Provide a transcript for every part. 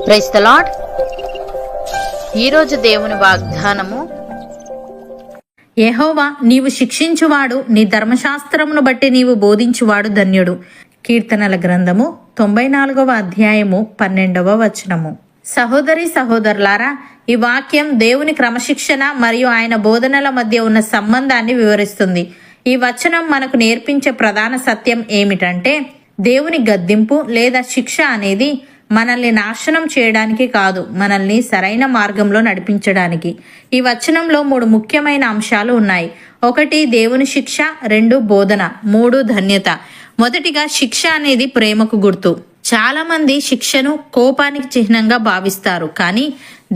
Praise the lord. ఈరోజు దేవుని వాగ్దానము, యెహోవా నీవు శిక్షించువాడు, నీ ధర్మశాస్త్రమును బట్టి నీవు బోధించువాడు ధన్యుడు. కీర్తనల గ్రంథము 94వ అధ్యాయము 12వ వచనము. సహోదరి సహోదరులారా, ఈ వాక్యం దేవుని క్రమశిక్షణ మరియు ఆయన బోధనల మధ్య ఉన్న సంబంధాన్ని వివరిస్తుంది. ఈ వచనం మనకు నేర్పించే ప్రధాన సత్యం ఏమిటంటే, దేవుని గద్దింపు లేదా శిక్ష అనేది మనల్ని నాశనం చేయడానికి కాదు, మనల్ని సరైన మార్గంలో నడిపించడానికి. ఈ వచనంలో 3 ముఖ్యమైన అంశాలు ఉన్నాయి. 1 దేవుని శిక్ష, 2 బోధన, 3 ధన్యత. మొదటిగా శిక్ష అనేది ప్రేమకు గుర్తు. చాలా మంది శిక్షను కోపానికి చిహ్నంగా భావిస్తారు, కానీ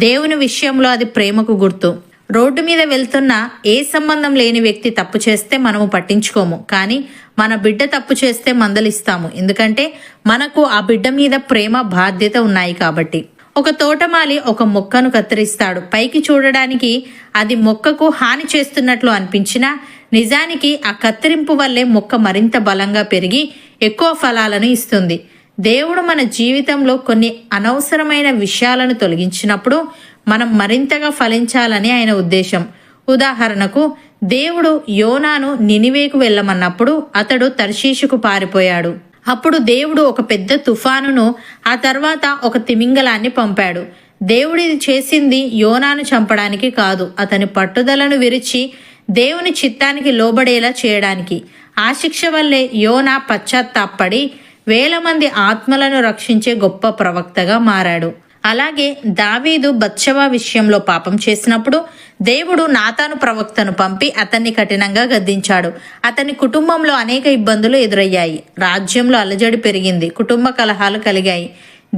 దేవుని విషయంలో అది ప్రేమకు గుర్తు. రోడ్డు మీద వెళ్తున్న ఏ సంబంధం లేని వ్యక్తి తప్పు చేస్తే మనము పట్టించుకోము, కానీ మన బిడ్డ తప్పు చేస్తే మందలిస్తాము. ఎందుకంటే మనకు ఆ బిడ్డ మీద ప్రేమ, బాధ్యత ఉన్నాయి కాబట్టి. ఒక తోటమాలి ఒక మొక్కను కత్తిరిస్తాడు. పైకి చూడడానికి అది మొక్కకు హాని చేస్తున్నట్లు అనిపించినా నిజానికి ఆ కత్తిరింపు వల్లే మొక్క మరింత బలంగా పెరిగి ఎక్కువ ఫలాలను ఇస్తుంది. దేవుడు మన జీవితంలో కొన్ని అనవసరమైన విషయాలను తొలగించినప్పుడు మనం మరింతగా ఫలించాలని ఆయన ఉద్దేశం. ఉదాహరణకు, దేవుడు యోనాను నినివేకు వెళ్ళమన్నప్పుడు అతడు తర్షీషుకు పారిపోయాడు. అప్పుడు దేవుడు ఒక పెద్ద తుఫానును, ఆ తర్వాత ఒక తిమింగలాన్ని పంపాడు. దేవుడిది చేసింది యోనాను చంపడానికి కాదు, అతని పట్టుదలను విరిచి దేవుని చిత్తానికి లోబడేలా చేయడానికి. ఆ శిక్ష వల్లే యోనా పశ్చాత్తాపడి వేల మంది ఆత్మలను రక్షించే గొప్ప ప్రవక్తగా మారాడు. అలాగే దావీదు బత్షెబ విషయంలో పాపం చేసినప్పుడు దేవుడు నాతాను ప్రవక్తను పంపి అతన్ని కఠినంగా గద్దించాడు. అతని కుటుంబంలో అనేక ఇబ్బందులు ఎదురయ్యాయి. రాజ్యంలో అలజడి పెరిగింది, కుటుంబ కలహాలు కలిగాయి.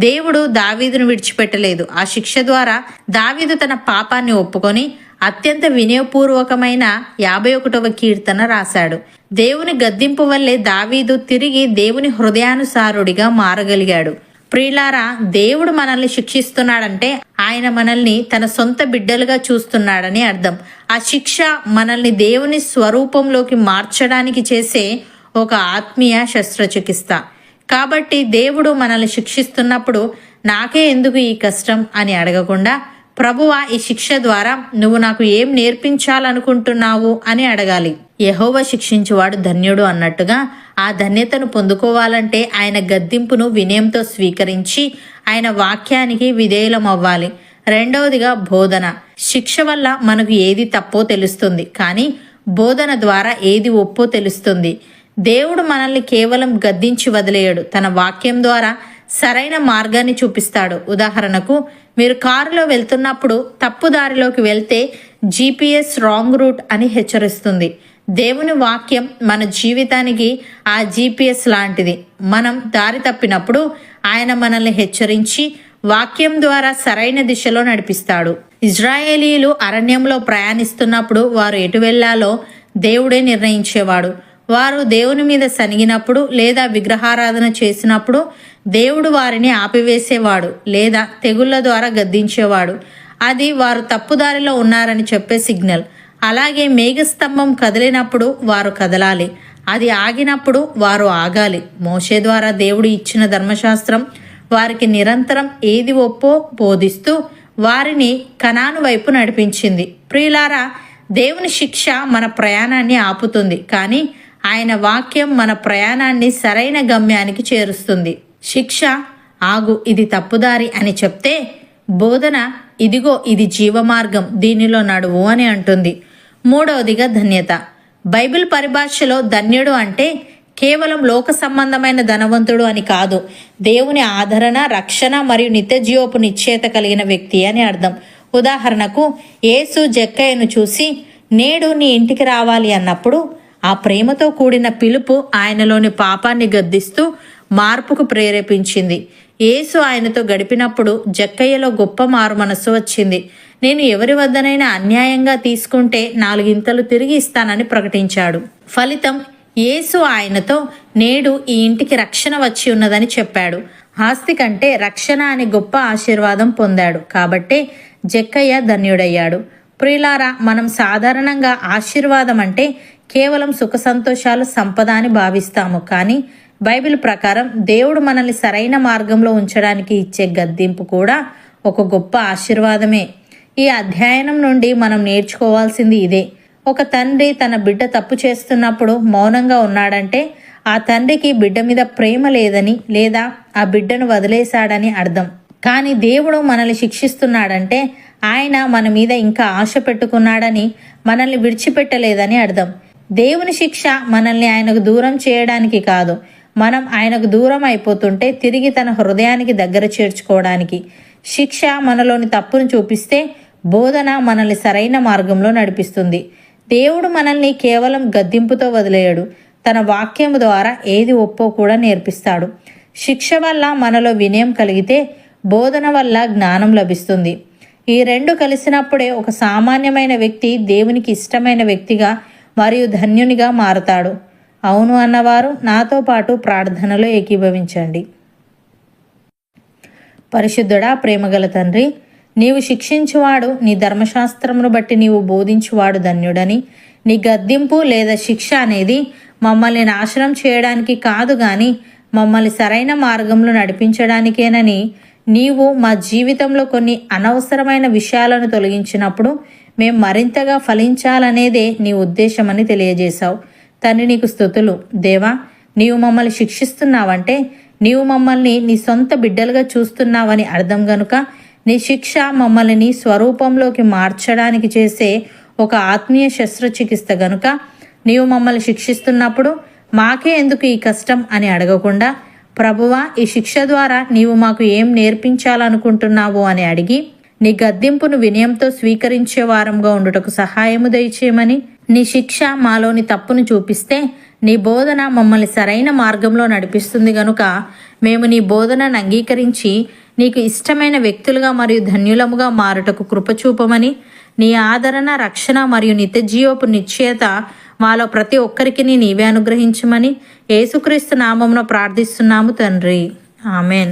దేవుడు దావీదును విడిచిపెట్టలేదు. ఆ శిక్ష ద్వారా దావీదు తన పాపాన్ని ఒప్పుకొని అత్యంత వినయపూర్వకమైన 51వ కీర్తన రాశాడు. దేవుని గద్దింపు వల్లే దావీదు తిరిగి దేవుని హృదయానుసారుడిగా మారగలిగాడు. ప్రియులారా, దేవుడు మనల్ని శిక్షిస్తున్నాడంటే ఆయన మనల్ని తన సొంత బిడ్డలుగా చూస్తున్నాడని అర్థం. ఆ శిక్ష మనల్ని దేవుని స్వరూపంలోకి మార్చడానికి చేసే ఒక ఆత్మీయ శస్త్రచికిత్స. కాబట్టి దేవుడు మనల్ని శిక్షిస్తున్నప్పుడు నాకే ఎందుకు ఈ కష్టం అని అడగకుండా, ప్రభువా, ఈ శిక్ష ద్వారా నువ్వు నాకు ఏం నేర్పించాలనుకుంటున్నావు అని అడగాలి. యెహోవా శిక్షించువాడు ధన్యుడు అన్నట్టుగా ఆ ధన్యతను పొందుకోవాలంటే ఆయన గద్దింపును వినయంతో స్వీకరించి ఆయన వాక్యానికి విధేయులం అవ్వాలి. 2వదిగా బోధన. శిక్ష వల్ల మనకు ఏది తప్పో తెలుస్తుంది, కానీ బోధన ద్వారా ఏది ఒప్పో తెలుస్తుంది. దేవుడు మనల్ని కేవలం గద్దించి వదిలేయడు, తన వాక్యం ద్వారా సరైన మార్గాన్ని చూపిస్తాడు. ఉదాహరణకు, మీరు కారులో వెళ్తున్నప్పుడు తప్పు దారిలోకి వెళ్తే GPS రాంగ్ రూట్ అని హెచ్చరిస్తుంది. దేవుని వాక్యం మన జీవితానికి ఆ GPS లాంటిది. మనం దారి తప్పినప్పుడు ఆయన మనల్ని హెచ్చరించి వాక్యం ద్వారా సరైన దిశలో నడిపిస్తాడు. ఇజ్రాయేలీలు అరణ్యంలో ప్రయాణిస్తున్నప్పుడు వారు ఎటు వెళ్లాలో దేవుడే నిర్ణయించేవాడు. వారు దేవుని మీద సనిగినప్పుడు లేదా విగ్రహారాధన చేసినప్పుడు దేవుడు వారిని ఆపివేసేవాడు లేదా తెగుళ్ల ద్వారా గద్దించేవాడు. అది వారు తప్పుదారిలో ఉన్నారని చెప్పే సిగ్నల్. అలాగే మేఘస్తంభం కదిలినప్పుడు వారు కదలాలి, అది ఆగినప్పుడు వారు ఆగాలి. మోషే ద్వారా దేవుడు ఇచ్చిన ధర్మశాస్త్రం వారికి నిరంతరం ఏది ఒప్పో బోధిస్తూ వారిని కనాను వైపు నడిపించింది. ప్రియులారా, దేవుని శిక్ష మన ప్రయాణాన్ని ఆపుతుంది, కానీ ఆయన వాక్యం మన ప్రయాణాన్ని సరైన గమ్యానికి చేరుస్తుంది. శిక్ష ఆగు, ఇది తప్పుదారి అని చెప్తే, బోధన ఇదిగో ఇది జీవమార్గం, దీనిలో నడువు అని అంటుంది. 3వదిగా ధన్యత. బైబిల్ పరిభాషలో ధన్యుడు అంటే కేవలం లోక సంబంధమైన ధనవంతుడు అని కాదు, దేవుని ఆదరణ, రక్షణ మరియు నిత్యజీవపు నిశ్చయత కలిగిన వ్యక్తి అని అర్థం. ఉదాహరణకు, యేసు జక్కయ్యను చూసి నేడు నీ ఇంటికి రావాలి అన్నప్పుడు ఆ ప్రేమతో కూడిన పిలుపు ఆయనలోని పాపాన్ని గద్దిస్తూ మార్పుకు ప్రేరేపించింది. యేసు ఆయనతో గడిపినప్పుడు జక్కయ్యలో గొప్ప మారు మనస్సు వచ్చింది. నేను ఎవరి వద్దనైనా అన్యాయంగా తీసుకుంటే 4 ఇంతలు తిరిగి ఇస్తానని ప్రకటించాడు. ఫలితం, యేసు ఆయనతో నేడు ఈ ఇంటికి రక్షణ వచ్చి ఉన్నదని చెప్పాడు. ఆస్తి కంటే రక్షణ అనే గొప్ప ఆశీర్వాదం పొందాడు. కాబట్టే జక్కయ్య ధన్యుడయ్యాడు. ప్రియులారా, మనం సాధారణంగా ఆశీర్వాదం అంటే కేవలం సుఖ సంతోషాలు సంపద అని భావిస్తాము. కానీ బైబిల్ ప్రకారం దేవుడు మనల్ని సరైన మార్గంలో ఉంచడానికి ఇచ్చే గద్దింపు కూడా ఒక గొప్ప ఆశీర్వాదమే. ఈ అధ్యయనం నుండి మనం నేర్చుకోవాల్సింది ఇదే. ఒక తండ్రి తన బిడ్డ తప్పు చేస్తున్నప్పుడు మౌనంగా ఉన్నాడంటే ఆ తండ్రికి బిడ్డ మీద ప్రేమ లేదని లేదా ఆ బిడ్డను వదిలేశాడని అర్థం. కానీ దేవుడు మనల్ని శిక్షిస్తున్నాడంటే ఆయన మన మీద ఇంకా ఆశ పెట్టుకున్నాడని, మనల్ని విడిచిపెట్టలేదని అర్థం. దేవుని శిక్ష మనల్ని ఆయనకు దూరం చేయడానికి కాదు, మనం ఆయనకు దూరం అయిపోతుంటే తిరిగి తన హృదయానికి దగ్గర చేర్చుకోవడానికి. శిక్ష మనలోని తప్పును చూపిస్తే బోధన మనల్ని సరైన మార్గంలో నడిపిస్తుంది. దేవుడు మనల్ని కేవలం గద్దింపుతో వదిలేయడు, తన వాక్యము ద్వారా ఏది ఒప్పో కూడా నేర్పిస్తాడు. శిక్ష వల్ల మనలో వినయం కలిగితే బోధన వల్ల జ్ఞానం లభిస్తుంది. ఈ రెండు కలిసినప్పుడే ఒక సామాన్యమైన వ్యక్తి దేవునికి ఇష్టమైన వ్యక్తిగా మరియు ధన్యునిగా మారతాడు. అవును అన్నవారు నాతో పాటు ప్రార్థనలో ఏకీభవించండి. పరిశుద్ధుడా, ప్రేమగల తండ్రి, నీవు శిక్షించువాడు, నీ ధర్మశాస్త్రమును బట్టి నీవు బోధించువాడు ధన్యుడని. నీ గద్దింపు లేదా శిక్ష అనేది మమ్మల్ని నాశనం చేయడానికి కాదు గాని మమ్మల్ని సరైన మార్గంలో నడిపించడానికేనని నీవు మా జీవితంలో కొన్ని అనవసరమైన విషయాలను తొలగించినప్పుడు మేము మరింతగా ఫలించాలనేదే నీ ఉద్దేశమని తెలియజేశావు. తండ్రి, నీకు స్తుతులు. దేవా, నీవు మమ్మల్ని శిక్షిస్తున్నావంటే నీవు మమ్మల్ని నీ సొంత బిడ్డలుగా చూస్తున్నావని అర్థం గనుక నీ శిక్ష మమ్మల్ని నీ స్వరూపంలోకి మార్చడానికి చేసే ఒక ఆత్మీయ శస్త్రచికిత్స గనుక నీవు మమ్మల్ని శిక్షిస్తున్నప్పుడు మాకే ఎందుకు ఈ కష్టం అని అడగకుండా, ప్రభువా, ఈ శిక్ష ద్వారా నీవు మాకు ఏం నేర్పించాలనుకుంటున్నావు అని అడిగి నీ గద్దింపును వినయంతో స్వీకరించే వారంగా ఉండుటకు సహాయము దయచేయమని, నీ శిక్ష మాలోని తప్పును చూపిస్తే నీ బోధన మమ్మల్ని సరైన మార్గంలో నడిపిస్తుంది గనుక మేము నీ బోధనను అంగీకరించి నీకు ఇష్టమైన వ్యక్తులుగా మరియు ధన్యులముగా మారుటకు కృపచూపమని, నీ ఆదరణ, రక్షణ మరియు నిత్యజీవపు నిశ్చయత మాలో ప్రతి ఒక్కరికి నీవే అనుగ్రహించమని యేసుక్రీస్తు నామమున ప్రార్థిస్తున్నాము తండ్రి. ఆమెన్.